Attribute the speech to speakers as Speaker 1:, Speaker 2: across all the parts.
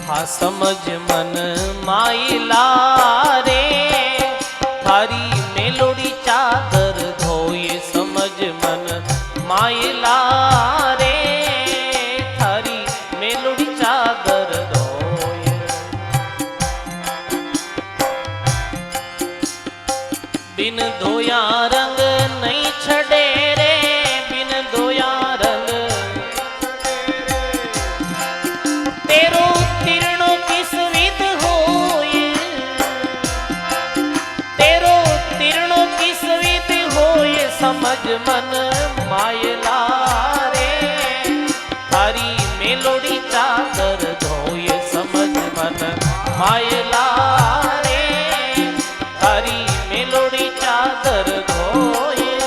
Speaker 1: હા સમજ મન માયલા રે તારી મેલોડી ચાદર ધોય સમજ મન માયલા રે તારી મેલોડી ચાદર ધોય બિન ધોયા રંગ નહીં છડે રે બિન ધોયા રંગ તેરો તીર્ણો કિસ વિધ હોય તેરો તીર્ણો કિસ વિધ હોય સમજ મન માયલા રે તારી મેલોડી ચાદર ધોય સમજ મન માયલા રે તારી મેલોડી ચાદર ધોય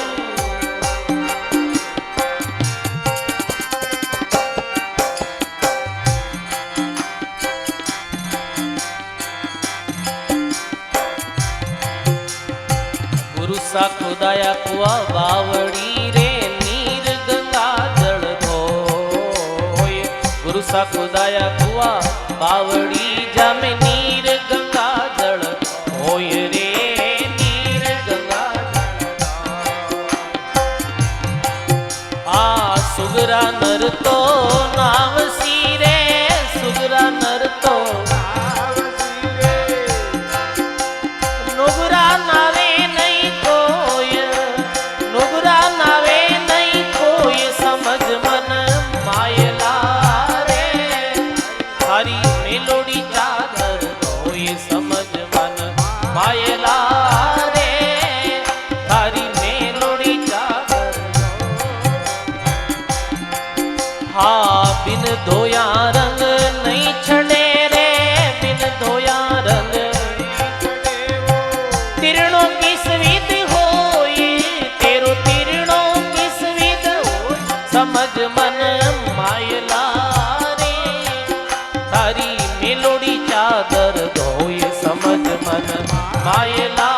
Speaker 1: गुरु सा खुदाया कुआ बावड़ी रे नीर गंगा जल धोय गुरु सा खुदाया कुआ बावड़ी जामे नीर गंगा जल धोय रे नीर गंगा आ सुगरा नर तो नावसी रे सुगरा नर तो नुगरा नावे नहीं कोय नुगरा नावे नहीं कोय समझ मन मायला रे थारी मेलोडी चादर धोय समझ मन मायला रे थारी मेलोडी चादर हाँ बिन धोया रंग नहीं छड़े रे बिन धोया रंग तीर्णो किस विध होय तेरो तीर्णो किस विध होय समझ मन मायला रे तारी मेलोडी चादर धोय समझ मन मायला